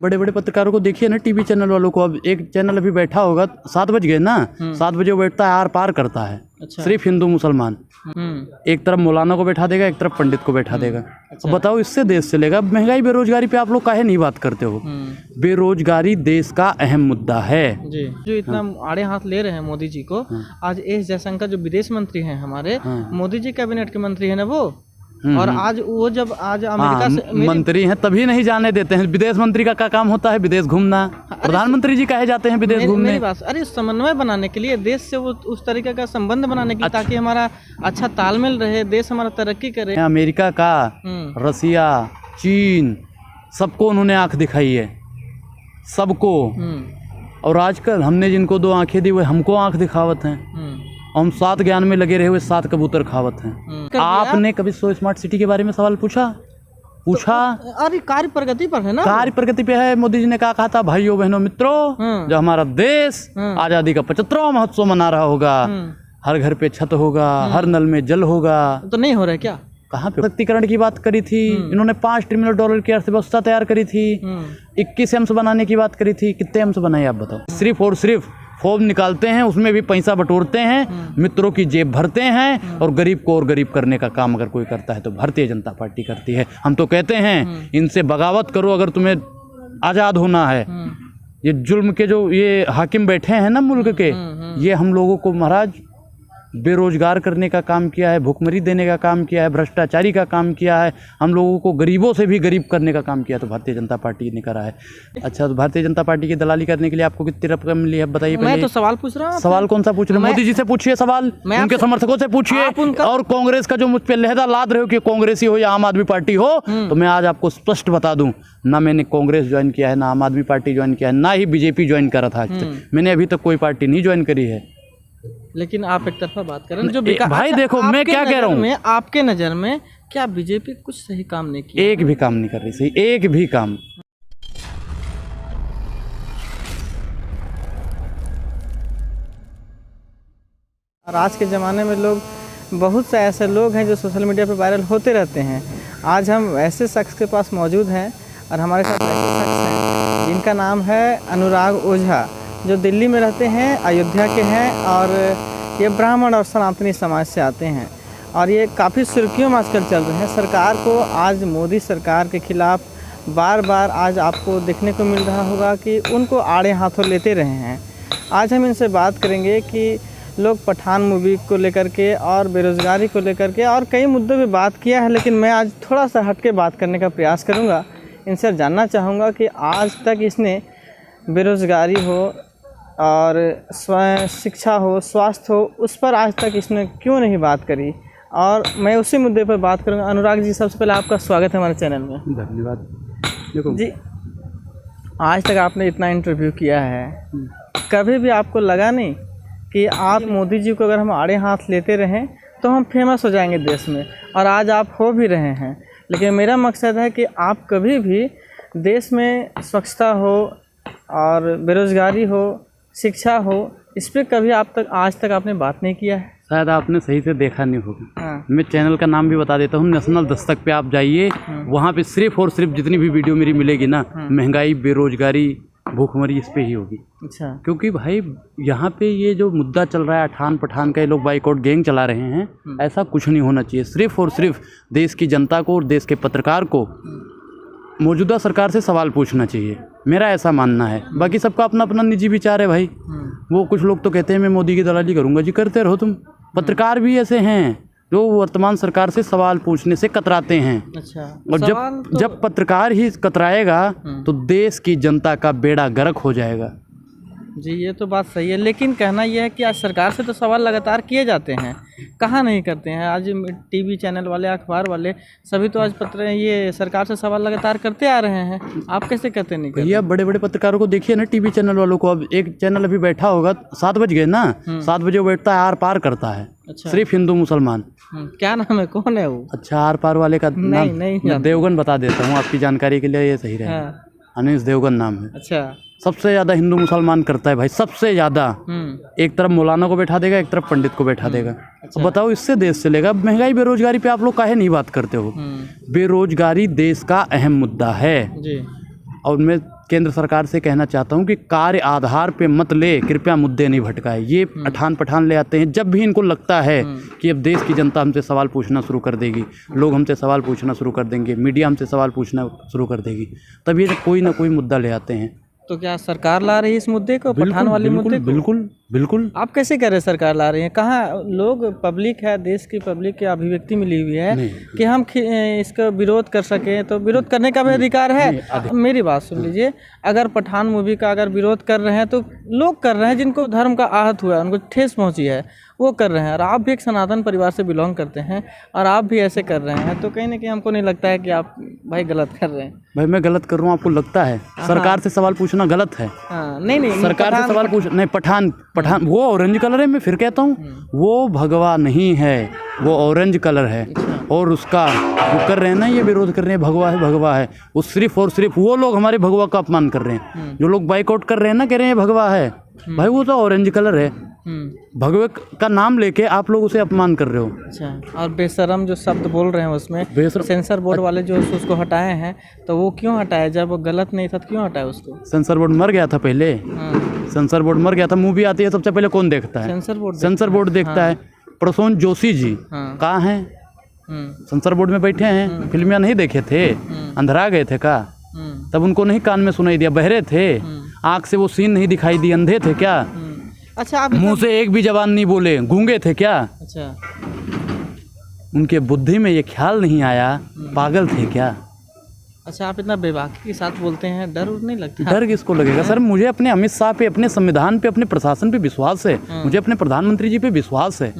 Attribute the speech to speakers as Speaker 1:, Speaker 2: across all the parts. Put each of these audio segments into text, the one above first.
Speaker 1: बड़े बड़े पत्रकारों को देखिए ना, टीवी चैनल वालों को। अब एक चैनल अभी बैठा होगा, 7 बज गए ना, 7 बजे वो बैठता है, आर पार करता है।
Speaker 2: अच्छा।
Speaker 1: सिर्फ हिंदू मुसलमान, एक तरफ मौलाना को बैठा देगा, एक तरफ पंडित को बैठा देगा।
Speaker 2: अच्छा।
Speaker 1: बताओ इससे देश चलेगा? महंगाई बेरोजगारी पे आप लोग काहे नहीं बात करते हो? बेरोजगारी देश का अहम मुद्दा है
Speaker 2: जी। जो इतना आड़े हाथ ले रहे हैं मोदी जी को, आज एस जयशंकर जो विदेश मंत्री हैं हमारे, मोदी जी कैबिनेट के मंत्री है ना वो, और आज वो जब आज अमेरिका से
Speaker 1: मंत्री हैं तभी नहीं जाने देते हैं। विदेश मंत्री का क्या काम होता है? विदेश घूमना। प्रधानमंत्री जी कहे जाते हैं विदेश घूमने?
Speaker 2: मेरी बात, अरे समन्वय बनाने के लिए, देश से वो उस तरीके का संबंध बनाने के लिए, ताकि हमारा अच्छा तालमेल रहे, देश हमारा तरक्की करे।
Speaker 1: अमेरिका का, रसिया, चीन, सबको उन्होंने आंख दिखाई है, सबको। और आजकल हमने जिनको 2 आंखें दी, वो हमको आंख दिखावत हैं। हम 7 ज्ञान में लगे रहे हुए 7 कबूतर खावत हैं। आपने कभी सो स्मार्ट सिटी के बारे में सवाल पूछा?
Speaker 2: अरे कार्य प्रगति पर है ना,
Speaker 1: कार्य प्रगति पे है। मोदी जी ने क्या कहा था? भाइयों बहनों मित्रों, जब हमारा देश आजादी का 75वां महोत्सव मना रहा होगा, हर घर पे छत होगा, हर नल में जल होगा,
Speaker 2: तो नहीं हो रहा है क्या?
Speaker 1: कहाँ पे शक्तिकरण की बात करी थी इन्होंने? $5 ट्रिलियन की अर्थव्यवस्था तैयार करी थी, 21 एम्स बनाने की बात करी थी। कितने एम्स बनाए आप बताओ? सिर्फ और सिर्फ फॉर्म निकालते हैं, उसमें भी पैसा बटोरते हैं, मित्रों की जेब भरते हैं, और गरीब को और गरीब करने का काम अगर कोई करता है तो भारतीय जनता पार्टी करती है। हम तो कहते हैं इनसे बगावत करो अगर तुम्हें आज़ाद होना है। ये जुल्म के जो ये हाकिम बैठे हैं ना मुल्क के, ये हम लोगों को महाराज बेरोजगार करने का काम किया है, भुखमरी देने का काम किया है, भ्रष्टाचारी का काम किया है, हम लोगों को गरीबों से भी गरीब करने का काम किया तो भारतीय जनता पार्टी ने करा है। अच्छा, तो भारतीय जनता पार्टी की दलाली करने के लिए आपको कितनी रकम मिली है बताइए?
Speaker 2: मैं तो सवाल पूछ रहा हूँ।
Speaker 1: सवाल कौन सा पूछ रहे हैं? मोदी जी से पूछिए सवाल, उनके समर्थकों से पूछिए। और कांग्रेस का जो मुझ पर लहदा लाद रहे हो कि कांग्रेसी हो या आम आदमी पार्टी हो, तो मैं आज आपको स्पष्ट बता दूं, ना मैंने कांग्रेस ज्वाइन किया है, ना आम आदमी पार्टी ज्वाइन किया है, ना ही बीजेपी ज्वाइन करा था। मैंने अभी तक कोई पार्टी नहीं ज्वाइन करी है।
Speaker 2: लेकिन आप एक तरफा बात करें जो
Speaker 1: भाई देखो, मैं क्या कह रहा हूँ,
Speaker 2: आपके नज़र में क्या बीजेपी कुछ सही काम नहीं किया?
Speaker 1: एक भी काम नहीं कर रही सही, एक भी काम।
Speaker 2: और आज के ज़माने में लोग, बहुत से ऐसे लोग हैं जो सोशल मीडिया पर वायरल होते रहते हैं। आज हम ऐसे शख्स के पास मौजूद हैं और हमारे साथ ऐसे शख्स हैं जिनका नाम है अनुराग ओझा, जो दिल्ली में रहते हैं, अयोध्या के हैं, और ये ब्राह्मण और सनातनी समाज से आते हैं। और ये काफ़ी सुर्खियों में आजकल चल रहे हैं सरकार को। आज मोदी सरकार के खिलाफ बार बार आज आपको देखने को मिल रहा होगा कि उनको आड़े हाथों लेते रहे हैं। आज हम इनसे बात करेंगे कि लोग पठान मूवी को लेकर के और बेरोज़गारी को लेकर के और कई मुद्दों पे बात किया है, लेकिन मैं आज थोड़ा सा हट के बात करने का प्रयास करूँगा। इनसे जानना चाहूँगा कि आज तक इसने बेरोज़गारी हो और शिक्षा हो, स्वास्थ्य हो, उस पर आज तक इसने क्यों नहीं बात करी, और मैं उसी मुद्दे पर बात करूंगा। अनुराग जी, सबसे पहले आपका स्वागत है हमारे चैनल में।
Speaker 1: धन्यवाद
Speaker 2: जी। आज तक आपने इतना इंटरव्यू किया है, कभी भी आपको लगा नहीं कि आप मोदी जी को अगर हम आड़े हाथ लेते रहें तो हम फेमस हो जाएंगे देश में? और आज आप हो भी रहे हैं, लेकिन मेरा मकसद है कि आप कभी भी देश में स्वच्छता हो और बेरोज़गारी हो, शिक्षा हो, इस पर कभी आज तक आपने बात नहीं किया है?
Speaker 1: शायद आपने सही से देखा नहीं होगा। मैं चैनल का नाम भी बता देता हूँ, नेशनल दस्तक पे आप जाइए, वहाँ पे सिर्फ और सिर्फ जितनी भी वीडियो मेरी मिलेगी ना, महंगाई, बेरोजगारी, भूखमरी, इस पे ही होगी। अच्छा। क्योंकि भाई यहाँ पे ये जो मुद्दा चल रहा है अठान पठान का, ये लोग बाइकआउट गैंग चला रहे हैं, ऐसा कुछ नहीं होना चाहिए। सिर्फ और सिर्फ देश की जनता को और देश के पत्रकार को मौजूदा सरकार से सवाल पूछना चाहिए, मेरा ऐसा मानना है। बाकी सबका अपना अपना निजी विचार है भाई। वो कुछ लोग तो कहते हैं मैं मोदी की दलाली करूंगा। जी, करते रहो तुम। पत्रकार भी ऐसे हैं जो वर्तमान सरकार से सवाल पूछने से कतराते हैं। अच्छा। और जब पत्रकार ही कतराएगा तो देश की जनता का बेड़ा गर्क हो जाएगा।
Speaker 2: जी, ये तो बात सही है, लेकिन कहना यह है कि आज सरकार से तो सवाल लगातार किए जाते हैं, कहाँ नहीं करते हैं? आज टीवी चैनल वाले, अखबार वाले सभी तो आज ये सरकार से सवाल लगातार करते आ रहे हैं। आप कैसे कहते नहीं?
Speaker 1: भैया बड़े बड़े पत्रकारों को देखिए ना, टीवी चैनल वालों को। अब एक चैनल अभी बैठा होगा, 7 बज गए ना, 7 बजे वो बैठता है, आर पार करता है। अच्छा। सिर्फ हिंदू मुसलमान।
Speaker 2: क्या नाम है, कौन है वो?
Speaker 1: अच्छा, आर पार वाले का नाम नहीं, देवगन बता देता हूँ आपकी जानकारी के लिए, ये सही रहे। अनिश देवगन नाम है। अच्छा। सबसे ज़्यादा हिंदू मुसलमान करता है भाई, सबसे ज़्यादा। एक तरफ मौलाना को बैठा देगा, एक तरफ पंडित को बैठा देगा। अच्छा। बताओ इससे देश चलेगा? महंगाई बेरोजगारी पे आप लोग काहे नहीं बात करते हो? बेरोजगारी देश का अहम मुद्दा है जी। और मैं केंद्र सरकार से कहना चाहता हूँ कि कार्य आधार पे मत ले, कृपया मुद्दे नहीं भटकाए। ये अठान पठान ले आते हैं जब भी इनको लगता है कि अब देश की जनता हमसे सवाल पूछना शुरू कर देगी, लोग हमसे सवाल पूछना शुरू कर देंगे, मीडिया हमसे सवाल पूछना शुरू कर देगी, तब ये कोई ना कोई मुद्दा ले आते हैं।
Speaker 2: तो क्या सरकार ला रही है इस मुद्दे को, पठान वाले मुद्दे को?
Speaker 1: बिल्कुल बिल्कुल।
Speaker 2: आप कैसे कह रहे हैं सरकार ला रही है? कहाँ लोग, पब्लिक है, देश की पब्लिक की अभिव्यक्ति मिली हुई है कि हम इसका विरोध कर सकें, तो विरोध करने का भी अधिकार है। मेरी बात सुन लीजिए, अगर पठान मूवी का अगर विरोध कर रहे हैं तो लोग कर रहे हैं जिनको धर्म का आहत हुआ है, उनको ठेस पहुंची है, वो कर रहे हैं। और आप भी एक सनातन परिवार से बिलोंग करते हैं और आप भी ऐसे कर रहे हैं, तो कहीं ना कहीं हमको नहीं लगता है कि आप भाई गलत कर रहे हैं।
Speaker 1: भाई मैं गलत कर रहा हूँ आपको लगता है? सरकार से सवाल पूछना गलत है।
Speaker 2: नहीं,
Speaker 1: सरकार से सवाल पूछ नहीं। पठान वो ऑरेंज कलर है, मैं फिर कहता हूँ वो भगवा नहीं है, वो ऑरेंज कलर है। और उसका वो कर रहे हैं ना, ये विरोध कर रहे हैं भगवा है, वो सिर्फ और सिर्फ वो लोग हमारे भगवा का अपमान कर रहे हैं। जो लोग बाइकआउट कर रहे हैं ना, कह रहे हैं भगवा है, भाई वो तो ऑरेंज कलर है। भगवे का नाम लेके आप लोग उसे अपमान कर रहे हो।
Speaker 2: अच्छा, और बेशरम जो शब्द बोल रहे हैं उसमें सेंसर बोर्ड वाले जो उसको हटाए हैं, तो वो क्यों हटाए? जब वो गलत नहीं था तो क्यों हटाए उसको?
Speaker 1: सेंसर बोर्ड मर गया था पहले। सेंसर बोर्ड मर गया था। मूवी आती है सबसे पहले कौन देखता है? सेंसर बोर्ड देखता है। प्रसून जोशी जी कहाँ हैं? सेंसर बोर्ड में बैठे हैं। फिल्मियाँ नहीं देखे थे? अंधरा गए थे का? तब उनको नहीं कान में सुनाई दिया? बहरे थे? आँख से वो सीन नहीं दिखाई दी? अंधे थे क्या?
Speaker 2: अच्छा, आप
Speaker 1: मुंह से एक भी जबान नहीं बोले? गूंगे थे क्या?
Speaker 2: अच्छा,
Speaker 1: उनके बुद्धि में ये ख्याल नहीं आया? पागल थे क्या?
Speaker 2: अच्छा, आप इतना बेबाकी के साथ बोलते हैं, डर नहीं लगता?
Speaker 1: डर किसको लगेगा सर? मुझे अपने अमित शाह पे, अपने संविधान पे, अपने प्रशासन पे विश्वास है। मुझे अपने प्रधानमंत्री जी पे विश्वास है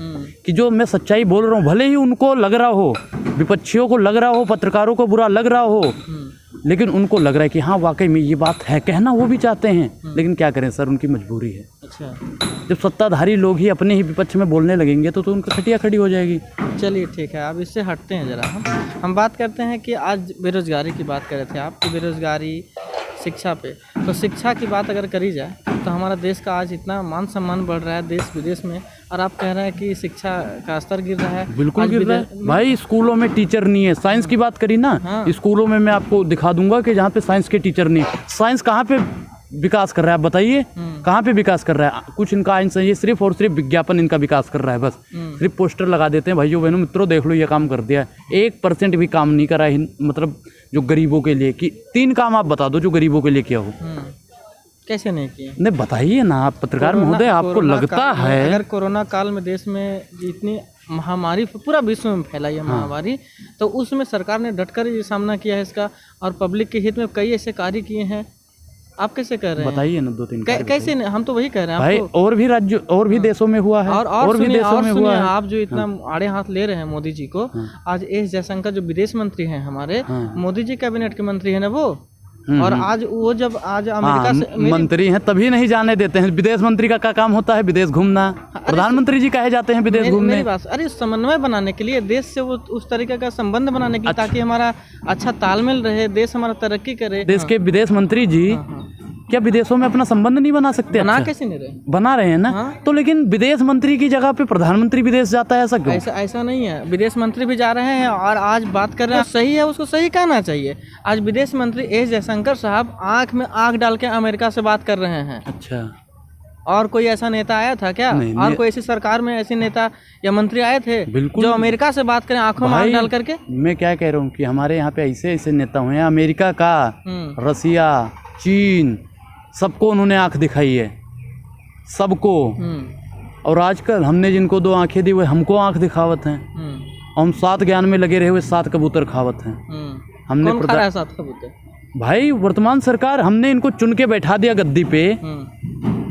Speaker 1: कि जो मैं सच्चाई बोल रहा हूँ, भले ही उनको लग रहा हो, विपक्षियों को लग रहा हो, पत्रकारों को बुरा लग रहा हो, लेकिन उनको लग रहा है कि हाँ वाकई में ये बात है। कहना वो भी चाहते हैं, लेकिन क्या करें सर, उनकी मजबूरी है।
Speaker 2: अच्छा,
Speaker 1: जब सत्ताधारी लोग ही अपने ही विपक्ष में बोलने लगेंगे तो उनकी खटिया खड़ी हो जाएगी।
Speaker 2: चलिए ठीक है, अब इससे हटते हैं ज़रा। हम बात करते हैं कि आज बेरोज़गारी की बात कर रहे थे आप, कि बेरोज़गारी, शिक्षा पे। तो शिक्षा की बात अगर करी जाए तो हमारा देश का आज इतना मान सम्मान बढ़ रहा है देश विदेश में, और आप कह रहे हैं कि शिक्षा का स्तर गिर रहा है।
Speaker 1: बिल्कुल गिर रहा है भाई। स्कूलों में टीचर नहीं है। साइंस की बात करी ना, स्कूलों में मैं आपको दिखा दूंगा कि जहाँ पे साइंस के टीचर नहीं। साइंस कहाँ पे विकास कर रहा है आप बताइए? कहाँ पे विकास कर रहा है? कुछ इनका ये सिर्फ और सिर्फ विज्ञापन इनका विकास कर रहा है। बस सिर्फ पोस्टर लगा देते हैं, भाइयों बहनों मित्रों देख लो ये काम कर दिया। 1% भी काम नहीं करा है, मतलब जो गरीबों के लिए। कि 3 काम आप बता दो जो गरीबों के लिए किया हो।
Speaker 2: कैसे नहीं किए?
Speaker 1: नहीं बताइए ना आप पत्रकार महोदय, आपको लगता है
Speaker 2: अगर कोरोना काल में देश में जितनी महामारी पूरा विश्व में फैलाई है महामारी, तो उसमें सरकार ने डटकर ये सामना किया है इसका, और पब्लिक के हित में कई ऐसे कार्य किए हैं। आप कैसे कर रहे हैं?
Speaker 1: बताइए ना 2-3
Speaker 2: कैसे? हम तो वही कह रहे हैं
Speaker 1: भाई। और भी राज्य और भी देशों में हुआ है, और भी देशों में हुआ है।
Speaker 2: आप जो इतना आड़े हाथ ले रहे हैं मोदी जी को, आज एस जयशंकर जो विदेश मंत्री हैं हमारे, मोदी जी कैबिनेट के मंत्री है ना वो, और आज वो जब आज अमेरिका से
Speaker 1: मंत्री हैं तभी नहीं जाने देते हैं। विदेश मंत्री का क्या काम होता है? विदेश घूमना। प्रधानमंत्री जी कहे जाते हैं विदेश घूमने।
Speaker 2: मेरी बात, अरे समन्वय बनाने के लिए, देश से वो उस तरीके का संबंध बनाने के लिए, ताकि हमारा अच्छा तालमेल रहे, देश हमारा तरक्की करे।
Speaker 1: देश के विदेश मंत्री जी क्या विदेशों में अपना संबंध नहीं बना सकते?
Speaker 2: बना कैसे नहीं रहे?
Speaker 1: बना रहे हैं ना। तो लेकिन विदेश मंत्री की जगह पे प्रधानमंत्री विदेश जाता है, ऐसा क्यों?
Speaker 2: ऐसा नहीं है। विदेश मंत्री भी जा रहे हैं, और आज बात कर रहे हैं सही है, उसको सही कहना चाहिए। आज विदेश मंत्री एस जयशंकर साहब आंख में आंख डाल के अमेरिका से बात कर रहे हैं।
Speaker 1: अच्छा,
Speaker 2: और कोई ऐसा नेता आया था क्या? और कोई ऐसी सरकार में ऐसे नेता या मंत्री आए थे जो अमेरिका से बात करें आंखों में आंख डाल करके? मैं
Speaker 1: क्या कह रहा हूँ कि हमारे यहाँ पे ऐसे ऐसे नेता हुए हैं, अमेरिका का, रसिया, चीन, सबको उन्होंने आंख दिखाई है, सबको। और आजकल हमने जिनको 2 आंखें दी, वो हमको आंख दिखावत हैं। हम 7 ज्ञान में लगे रहे हुए 7 कबूतर खावत हैं। हमने
Speaker 2: कौन खा रहा है 7 कबूतर?
Speaker 1: भाई वर्तमान सरकार, हमने इनको चुन के बैठा दिया गद्दी पे,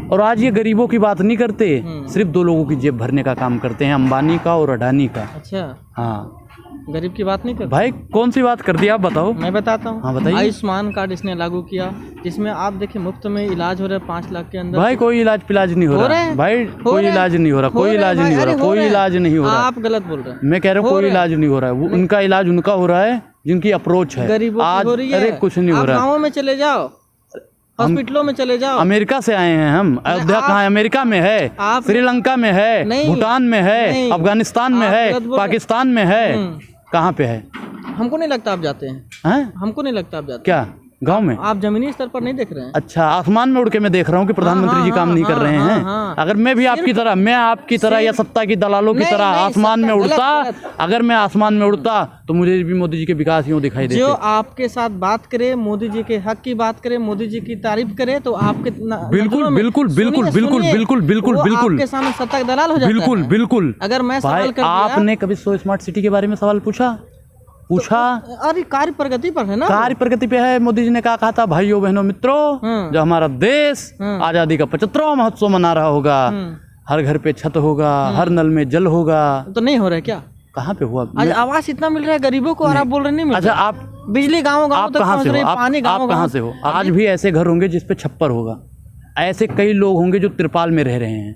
Speaker 1: और आज ये गरीबों की बात नहीं करते, सिर्फ 2 लोगों की जेब भरने का काम करते हैं, अंबानी का और अडानी का।
Speaker 2: अच्छा,
Speaker 1: हाँ,
Speaker 2: गरीब की बात नहीं करते।
Speaker 1: भाई कौन सी बात कर दी आप बताओ?
Speaker 2: मैं बताता हूँ।
Speaker 1: हाँ बताइए।
Speaker 2: आयुष्मान कार्ड इसने लागू किया, जिसमें आप देखिए मुफ्त में इलाज हो रहा है 5 लाख के अंदर।
Speaker 1: भाई कोई इलाज पिलाज नहीं हो रहा है भाई, कोई इलाज नहीं हो रहा, कोई इलाज नहीं हो रहा, कोई इलाज नहीं हो रहा।
Speaker 2: आप गलत बोल रहे हैं।
Speaker 1: मैं कह रहा हूँ कोई इलाज नहीं हो रहा है। उनका इलाज उनका हो रहा है जिनकी अप्रोच है।
Speaker 2: गरीबों की हो रही है।
Speaker 1: अरे कुछ नहीं हो रहा।
Speaker 2: गाँवों में चले जाओ, हॉस्पिटलों में चले जाओ।
Speaker 1: अमेरिका से आए हैं हम। अयोध्या कहाँ है? अमेरिका में है, श्रीलंका में है, भूटान में है, अफगानिस्तान में है, पाकिस्तान में है, कहाँ पे है?
Speaker 2: हमको नहीं लगता आप जाते हैं।
Speaker 1: हैं?
Speaker 2: हमको नहीं लगता आप जाते।
Speaker 1: क्या गांव में।
Speaker 2: आप जमीनी स्तर पर नहीं देख रहे हैं।
Speaker 1: अच्छा, आसमान में उड़ के मैं देख रहा हूँ कि प्रधानमंत्री जी काम नहीं कर रहे हैं। अगर मैं भी आपकी तरह, मैं आपकी तरह या सत्ता की दलालों की तरह आसमान में उड़ता, अगर मैं आसमान में उड़ता तो मुझे भी मोदी जी के विकास यूँ दिखाई देते।
Speaker 2: जो आपके साथ बात करे, मोदी जी के हक की बात करे, मोदी जी की तारीफ करे, तो आपके
Speaker 1: बिल्कुल बिल्कुल बिल्कुल बिल्कुल बिल्कुल बिल्कुल बिल्कुल
Speaker 2: आपके सामने सत्ता के दलाल हो जाता है।
Speaker 1: बिल्कुल बिल्कुल।
Speaker 2: अगर मैं सवाल कर
Speaker 1: आपने कभी 100 स्मार्ट सिटी के बारे में सवाल पूछा?
Speaker 2: अरे कार्य प्रगति पर है ना,
Speaker 1: कार्य प्रगति पे है। मोदी जी ने कहा था, भाइयों बहनों मित्रों, जो हमारा देश आजादी का 75वां महोत्सव मना रहा होगा, हर घर पे छत होगा, हर नल में जल होगा।
Speaker 2: तो नहीं हो रहा है क्या?
Speaker 1: कहाँ पे हुआ?
Speaker 2: आज आवास इतना मिल रहा है गरीबों को और आप बोल रहे नहीं मिल रहा।
Speaker 1: अच्छा, आप
Speaker 2: बिजली गाँव गाँव तक पहुंच रही है, पानी गाँव
Speaker 1: कहाँ से हो? आज भी ऐसे घर होंगे जिसपे छप्पर होगा, ऐसे कई लोग होंगे जो तिरपाल में रह रहे हैं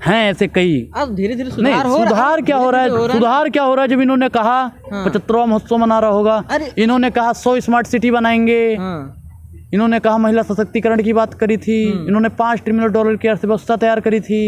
Speaker 1: ऐसे कई।
Speaker 2: अब धीरे धीरे
Speaker 1: सुधार क्या हो रहा है? सुधार क्या हो रहा है? जब इन्होंने कहा 75वां महोत्सव मना रहा होगा, इन्होंने कहा 100 स्मार्ट सिटी बनाएंगे, इन्होंने कहा महिला सशक्तिकरण की बात करी थी, इन्होंने $5 ट्रिलियन की अर्थव्यवस्था तैयार करी थी,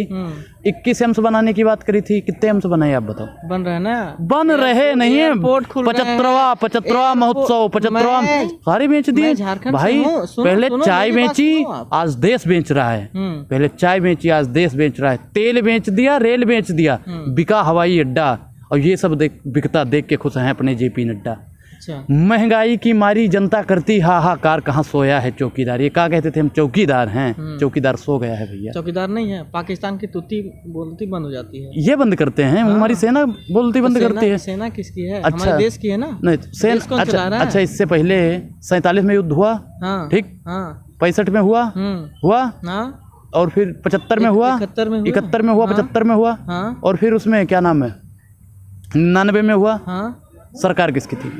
Speaker 1: 21 एम्स बनाने की बात करी थी। कितने एम्स बनाए आप बताओ?
Speaker 2: बन रहे ना,
Speaker 1: बन रहे नहीं है। 75वां महोत्सव, 75वां सारे बेच दिए भाई। पहले चाय बेची, आज देश बेच रहा है। पहले चाय बेची, आज देश बेच रहा है। तेल बेच दिया, रेल बेच दिया, बिका हवाई अड्डा, और ये सब बिकता देख के खुश हैं अपने जेपी नड्डा। महंगाई की मारी जनता करती हाहाकार, कहाँ सोया है चौकीदार। ये क्या कहते थे, हम चौकीदार हैं, चौकीदार सो गया है भैया।
Speaker 2: चौकीदार नहीं है, पाकिस्तान की तूती बोलती बंद हो जाती है, ये
Speaker 1: बंद करते हैं। हमारी सेना बोलती बंद करती है।
Speaker 2: सेना किसकी है?
Speaker 1: अच्छा,
Speaker 2: हमारे देश की है ना।
Speaker 1: नहीं सेना। अच्छा, इससे पहले 47 में युद्ध हुआ, ठीक, 65 में हुआ, और फिर 75 में हुआ, 71 में हुआ, 75 में हुआ, और फिर उसमें क्या नाम है 99 में हुआ। सरकार किसकी थी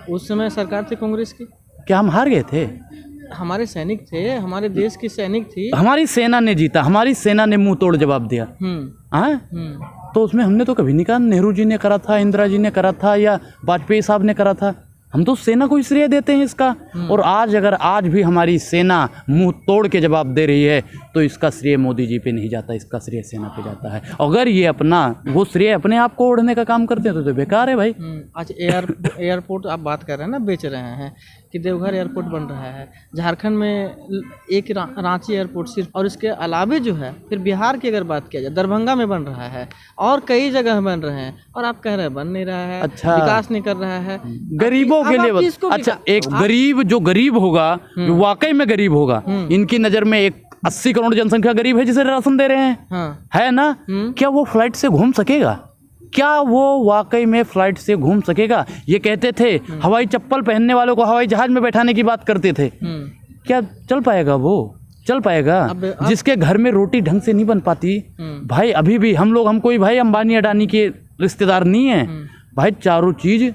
Speaker 2: उस समय? सरकार थी कांग्रेस की।
Speaker 1: क्या हम हार गए थे?
Speaker 2: हमारे सैनिक थे, हमारे देश की सैनिक थी।
Speaker 1: हमारी सेना ने जीता, हमारी सेना ने मुंह तोड़ जवाब दिया। तो उसमें हमने तो कभी नहीं कहा नेहरू जी ने करा था, इंदिरा जी ने करा था, या वाजपेयी साहब ने करा था। हम तो सेना को ही श्रेय देते हैं इसका। और आज भी हमारी सेना मुंह तोड़ के जवाब दे रही है, तो इसका श्रेय मोदी जी पे नहीं जाता, इसका श्रेय सेना पे जाता है। अगर ये वो श्रेय अपने आप को ओढ़ने का काम करते हैं तो बेकार है भाई।
Speaker 2: आज एयरपोर्ट आप बात कर रहे हैं ना, बेच रहे हैं कि देवघर एयरपोर्ट बन रहा है, झारखंड में एक रांची एयरपोर्ट सिर्फ, और इसके अलावे जो है फिर बिहार की अगर बात किया जाए दरभंगा में बन रहा है, और कई जगह बन रहे हैं, और आप कह रहे हैं बन नहीं रहा है। अच्छा, विकास नहीं कर रहा है
Speaker 1: गरीबों के लिए। अच्छा, एक गरीब जो गरीब होगा, जो वाकई में गरीब होगा, इनकी नजर में एक 80 करोड़ जनसंख्या गरीब है जिसे राशन दे रहे हैं, है ना। क्या वो फ्लाइट से घूम सकेगा? क्या वो वाकई में फ्लाइट से घूम सकेगा? ये कहते थे हवाई चप्पल पहनने वालों को हवाई जहाज में बैठाने की बात करते थे। क्या चल पाएगा? वो चल पाएगा? जिसके घर में रोटी ढंग से नहीं बन पाती भाई। अभी भी हम कोई भाई अंबानी अडानी के रिश्तेदार नहीं है भाई। चारों चीज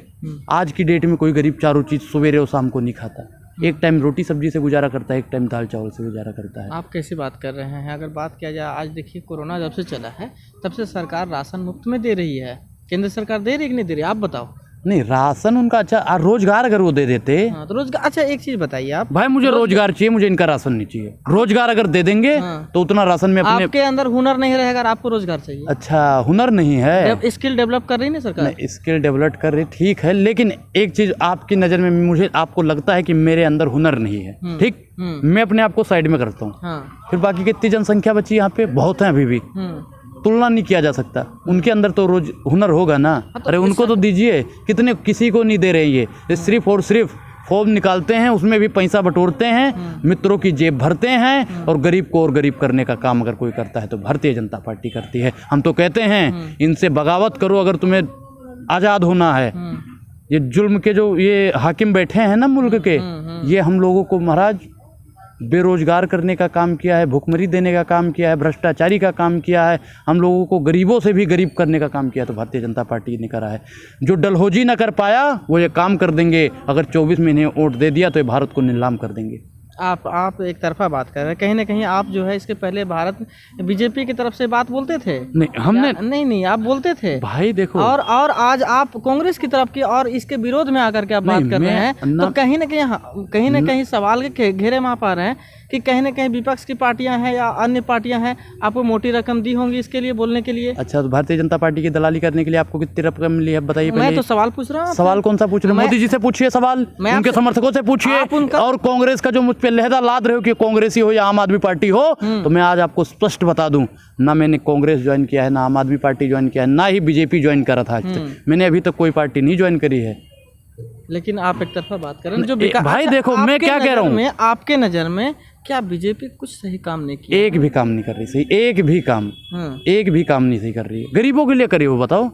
Speaker 1: आज की डेट में कोई गरीब चारों चीज सवेरे और शाम को नहीं खाता। एक टाइम रोटी सब्जी से गुजारा करता है, एक टाइम दाल चावल से गुजारा करता है।
Speaker 2: आप कैसी बात कर रहे हैं? अगर बात किया जाए, आज देखिए कोरोना जब से चला है तब से सरकार राशन मुफ्त में दे रही है। केंद्र सरकार दे रही है कि नहीं दे रही, आप बताओ।
Speaker 1: नहीं, राशन उनका अच्छा, रोजगार अगर वो दे देते।
Speaker 2: तो रोजगार। अच्छा, एक चीज बताइए आप।
Speaker 1: भाई मुझे रोजगार चाहिए, मुझे इनका राशन नहीं चाहिए। रोजगार अगर दे देंगे तो उतना राशन में अपने।
Speaker 2: आपके अंदर हुनर नहीं रहेगा, आपको रोजगार चाहिए।
Speaker 1: अच्छा, हुनर नहीं है,
Speaker 2: स्किल डेवलप कर रही है सरकार।
Speaker 1: नहीं, स्किल डेवलप कर रही, ठीक है, लेकिन एक चीज आपकी नजर में मुझे आपको लगता है कि मेरे अंदर हुनर नहीं है, ठीक, मैं अपने आप को साइड में करता हूँ। फिर बाकी कितनी जनसंख्या बची यहाँ पे? बहुत है अभी भी, तुलना नहीं किया जा सकता। उनके अंदर तो रोज हुनर होगा ना। अरे उनको तो दीजिए, कितने, किसी को नहीं दे रहे ये सिर्फ और सिर्फ फॉर्म निकालते हैं, उसमें भी पैसा बटोरते हैं, मित्रों की जेब भरते हैं, और गरीब को और गरीब करने का काम अगर कोई करता है तो भारतीय जनता पार्टी करती है। हम तो कहते हैं इनसे बगावत करो अगर तुम्हें आज़ाद होना है। ये जुल्म के जो ये हाकिम बैठे हैं ना मुल्क के, ये हम लोगों को महाराज बेरोजगार करने का काम किया है, भुखमरी देने का काम किया है, भ्रष्टाचारी का काम किया है, हम लोगों को गरीबों से भी गरीब करने का काम किया तो भारतीय जनता पार्टी ने करा है। जो डलहौजी ना कर पाया वो ये काम कर देंगे। अगर 24 में इन्हें वोट दे दिया तो ये भारत को नीलाम कर देंगे।
Speaker 2: आप एक तरफा बात कर रहे हैं, कहीं ना कहीं आप जो है इसके पहले भारत बीजेपी की तरफ से बात बोलते थे।
Speaker 1: नहीं, हमने नहीं,
Speaker 2: आप बोलते थे
Speaker 1: भाई। देखो,
Speaker 2: और आज आप कांग्रेस की तरफ की और इसके विरोध में आकर के आप बात कर रहे हैं, तो कहीं ना कहीं सवाल के घेरे में आप आ रहे हैं कि कहीं ना कहीं विपक्ष की पार्टियां हैं या अन्य पार्टियां हैं आपको मोटी रकम दी होंगी इसके लिए बोलने के लिए?
Speaker 1: अच्छा, तो भारतीय जनता पार्टी की दलाली करने के लिए आपको कितनी रकम मिली है बताइए?
Speaker 2: मैं तो सवाल पूछ रहा हूँ।
Speaker 1: सवाल कौन सा पूछ रहे हैं? मोदी जी से पूछिए सवाल, उनके समर्थकों से पूछिए। और कांग्रेस का जो मुझ पे लहदा लाद रहे हो कि कांग्रेसी हो या आम आदमी पार्टी हो, तो मैं आज आपको स्पष्ट बता दूं, ना मैंने कांग्रेस ज्वाइन किया है, ना आम आदमी पार्टी ज्वाइन किया है, ना ही बीजेपी ज्वाइन करा था आज तक। मैंने अभी तक कोई पार्टी नहीं ज्वाइन करी है।
Speaker 2: लेकिन आप एक तरफा बात कर रहे हैं जो
Speaker 1: भाई देखो मैं क्या कह रहा हूँ,
Speaker 2: आपके नज़र में क्या बीजेपी कुछ सही काम नहीं किया?
Speaker 1: एक भी काम नहीं कर रही सही, एक भी काम नहीं सही कर रही है। गरीबों के लिए करी हो बताओ?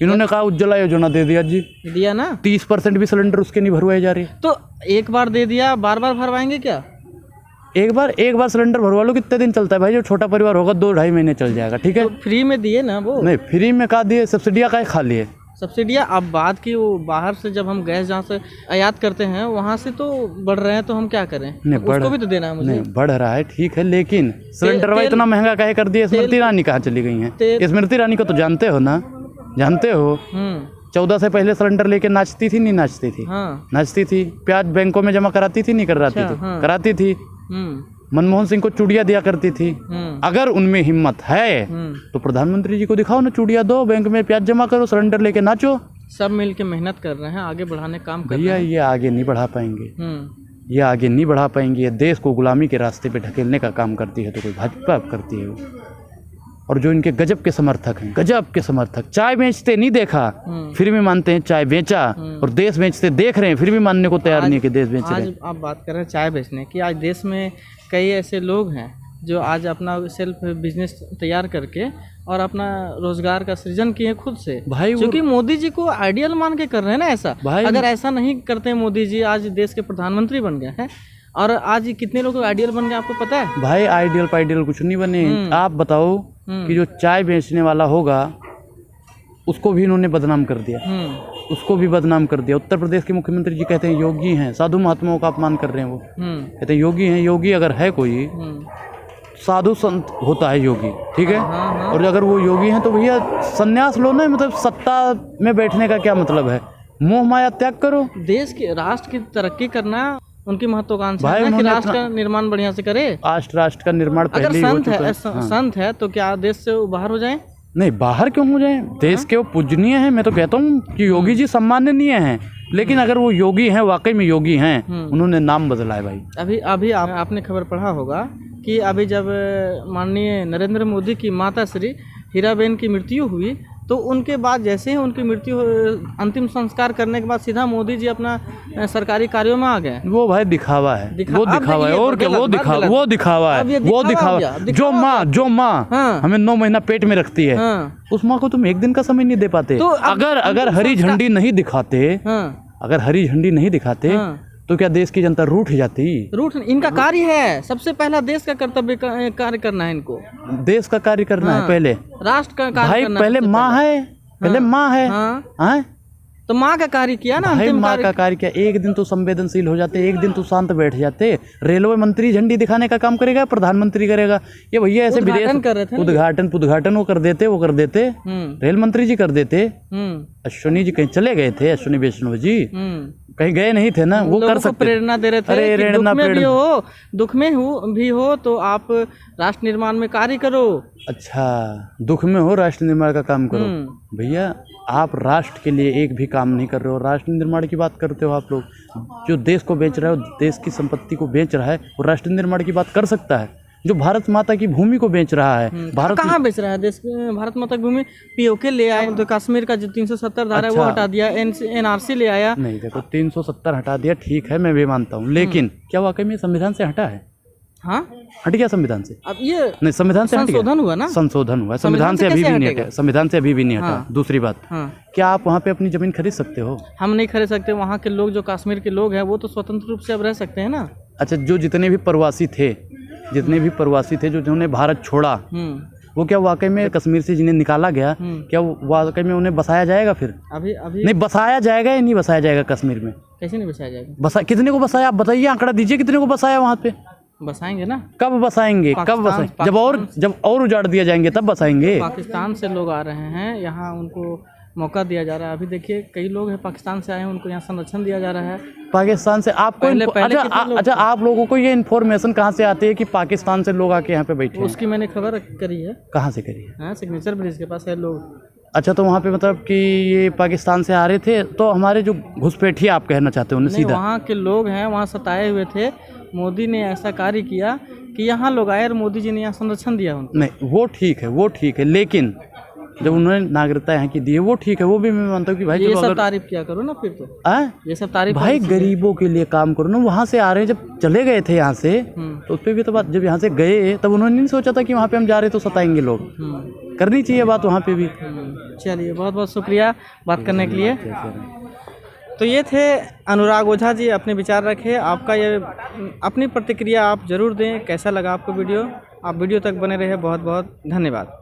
Speaker 1: इन्होंने कहा उज्ज्वला योजना दे दिया जी,
Speaker 2: दिया ना,
Speaker 1: 30% भी सिलेंडर उसके नहीं भरवाए जा रहे।
Speaker 2: तो एक बार दे दिया, बार बार भरवाएंगे क्या?
Speaker 1: एक बार सिलेंडर भरवा लो, कितने दिन चलता है भाई? जो छोटा परिवार होगा 2-2.5 महीने चल जाएगा, ठीक है।
Speaker 2: तो फ्री में दिए ना वो?
Speaker 1: नहीं, फ्री में कहा दिए, सब्सिडियाँ का खा लिए
Speaker 2: सब्सिडियाँ। अब बात की वो बाहर से जब हम गैस जहाँ से आयात करते हैं वहाँ से तो बढ़ रहे हैं, तो हम क्या करें? उसको भी तो देना है मुझे।
Speaker 1: नहीं बढ़ रहा है ठीक है, लेकिन सिलेंडर भाई इतना महंगा काहे कर दिया? स्मृति ईरानी कहाँ चली गई हैं? स्मृति ईरानी को तो जानते हो ना, जानते हो 14 से पहले सिलेंडर लेके नाचती थी, नहीं नाचती थी? नाचती थी। प्याज बैंकों में जमा कराती थी, नहीं कराती थी? कराती थी। मनमोहन सिंह को चूड़ियाँ दिया करती थी। अगर उनमें हिम्मत है तो प्रधानमंत्री जी को दिखाओ ना, चूड़ियाँ दो, बैंक में प्याज जमा करो, सिलेंडर लेके नाचो।
Speaker 2: सब मिल के मेहनत कर रहे हैं, आगे बढ़ाने काम कर
Speaker 1: भैया ये आगे नहीं बढ़ा पाएंगे, ये आगे नहीं बढ़ा पाएंगे। ये देश को गुलामी के रास्ते पे ढकेलने का काम करती है तो कोई भाजपा करती है वो। और जो इनके गजब के समर्थक हैं, गजब के समर्थक, चाय बेचते नहीं देखा फिर भी मानते हैं चाय बेचा, और देश बेचते देख रहे हैं फिर भी मानने को तैयार नहीं है कि देश बेच रहे हैं।
Speaker 2: आज आप बात कर रहे हैं चाय बेचने की, आज देश में कई ऐसे लोग हैं जो आज अपना सेल्फ बिजनेस तैयार करके और अपना रोजगार का सृजन किए खुद से भाई, क्योंकि मोदी जी को आइडियल मान के कर रहे हैं ना ऐसा। अगर ऐसा नहीं करते मोदी जी, आज देश के प्रधानमंत्री बन गए हैं, और आज कितने लोग आइडियल बन गए आपको पता है? भाई
Speaker 1: आइडियल कुछ नहीं बने। आप बताओ कि जो चाय बेचने वाला होगा उसको भी इन्होंने बदनाम कर दिया, उसको भी बदनाम कर दिया। उत्तर प्रदेश के मुख्यमंत्री जी कहते हैं योगी हैं, साधु महात्माओं का अपमान कर रहे हैं वो। कहते हैं योगी हैं। योगी अगर है कोई साधु संत होता है योगी, ठीक है। और अगर वो योगी हैं तो भैया संन्यास लो ना, मतलब सत्ता में बैठने का क्या मतलब है? मोह माया त्याग करो।
Speaker 2: देश के राष्ट्र की तरक्की करना उनकी महत्वाकांक्षा है कि राष्ट्र का निर्माण बढ़िया से करे।
Speaker 1: राष्ट्र का निर्माण पहले ही हो चुका है।
Speaker 2: संत है तो क्या देश से बाहर हो जाए?
Speaker 1: नहीं, बाहर क्यों हो जाए? देश के वो पूजनीय हैं। मैं तो कहता हूँ कि योगी जी सम्माननीय हैं, लेकिन अगर वो योगी हैं, वाकई में योगी हैं, उन्होंने नाम बदला है भाई।
Speaker 2: अभी आपने खबर पढ़ा होगा कि अभी जब माननीय नरेंद्र मोदी की माता श्री हीराबेन की मृत्यु हुई, तो उनके बाद जैसे ही उनकी मृत्यु अंतिम संस्कार करने के बाद सीधा मोदी जी अपना सरकारी कार्यों में आ गए।
Speaker 1: वो भाई दिखावा है, वो दिखावा है और क्या? वो दिखावा है। जो माँ हमें 9 महीना पेट में रखती है, उस माँ को तुम एक दिन का समय नहीं दे पाते। तो अगर हरी झंडी नहीं दिखाते, अगर हरी झंडी नहीं दिखाते तो क्या देश की जनता रूठ जाती? इनका कार्य है, सबसे पहला देश का कर्तव्य कार्य करना है इनको। देश का कार्य करना है पहले, राष्ट्र का कार्य भाई करना पहले माँ है, पहले माँ है। तो माँ का कार्य किया ना, भाई माँ का कार्य किया। एक दिन तो संवेदनशील हो जाते, एक दिन तो शांत बैठ जाते। रेलवे मंत्री झंडी दिखाने का काम करेगा, प्रधानमंत्री करेगा। ये भैया ऐसे विदेश कर रहे थे, उद्घाटन वो कर देते रेल मंत्री जी कर देते। अश्विनी जी कहीं चले गए थे, अश्विनी वैष्णव जी कहीं गए नहीं थे ना, वो कर सकते, प्रेरणा दे रहे थे। अरे दुख में भी हो तो आप राष्ट्र निर्माण में कार्य करो। अच्छा, दुख में हो राष्ट्र निर्माण का काम करो। भैया आप राष्ट्र के लिए एक भी काम नहीं कर रहे हो, राष्ट्र निर्माण की बात करते हो आप लोग। जो देश को बेच रहा है, देश की संपत्ति को बेच रहा है, वो राष्ट्र निर्माण की बात कर सकता है? जो भारत माता की भूमि को बेच रहा है, भारत कहाँ बेच रहा है? देश भारत माता की भूमि पीओके ले आया, तो कश्मीर का जो 370 धारा है वो हटा दिया, NRC ले आया। नहीं देखो, 370 हटा दिया ठीक है, मैं भी मानता हूँ, लेकिन क्या वाकई में संविधान से हटा है? हाँ, हट गया संविधान से। अब ये नहीं, संविधान से संशोधन हुआ ना, संशोधन हुआ, संविधान से अभी भी नहीं हटा, संविधान से अभी भी नहीं हटा। दूसरी बात, क्या आप वहाँ पे अपनी जमीन खरीद सकते हो? हम नहीं खरीद सकते। वहाँ के लोग, जो कश्मीर के लोग हैं, वो तो स्वतंत्र रूप से अब रह सकते हैं ना। अच्छा, जो जितने भी प्रवासी थे, जो जिन्होंने भारत छोड़ा, वो क्या वाकई में कश्मीर से जिन्हें निकाला गया, क्या वाकई में उन्हें बसाया जाएगा? फिर अभी नहीं बसाया जाएगा या नहीं बसाया जाएगा? कश्मीर में कैसे नहीं बसाया जाएगा? कितने को बसाया आप बताइए, आंकड़ा दीजिए, कितने को बसाया वहाँ पे? बसाएंगे ना। कब बसाएंगे? जब और उजाड़ दिया जाएंगे तब बसाएंगे। पाकिस्तान से लोग आ रहे हैं यहाँ, उनको
Speaker 2: मौका दिया जा रहा है। अभी देखिए कई लोग हैं पाकिस्तान से आए हैं, उनको यहाँ संरक्षण दिया जा रहा है।
Speaker 1: पाकिस्तान से आपको
Speaker 2: पहले
Speaker 1: अच्छा आप लोगों को ये इन्फॉर्मेशन कहाँ से आती है कि पाकिस्तान से लोग आके यहाँ पे बैठे हैं?
Speaker 2: उसकी मैंने खबर करी है।
Speaker 1: कहाँ से करी है?
Speaker 2: हाँ, सिग्नेचर ब्रिज के पास है लोग।
Speaker 1: अच्छा, तो वहाँ पे मतलब कि ये पाकिस्तान से आ रहे थे, तो हमारे जो घुसपैठिए आप कहना चाहते हो उन्हें सीधा?
Speaker 2: वहाँ के लोग हैं, वहाँ सताए हुए थे। मोदी ने ऐसा कार्य किया कि यहाँ लोग आए और मोदी जी ने यहाँ संरक्षण दिया उनको।
Speaker 1: नहीं, वो ठीक है, लेकिन जब उन्होंने नागरिकता यहाँ की दी है वो ठीक है, वो भी मैं मानता हूँ कि भाई
Speaker 2: ये सब तारीफ किया करो ना फिर तो। ये सब तारीफ
Speaker 1: भाई गरीबों के लिए काम करो ना। वहाँ से आ रहे हैं, जब चले गए थे यहाँ से तो उस पर भी तो बात, जब यहाँ से गए तब उन्होंने नहीं सोचा था कि वहाँ पे हम जा रहे तो सताएंगे लोग। करनी चाहिए बात वहाँ पे भी।
Speaker 2: चलिए, बहुत बहुत शुक्रिया बात करने के लिए। तो ये थे अनुराग ओझा जी, अपने विचार रखे। आपका ये अपनी प्रतिक्रिया आप ज़रूर दें, कैसा लगा आपको वीडियो। आप वीडियो तक बने रहे, बहुत बहुत धन्यवाद।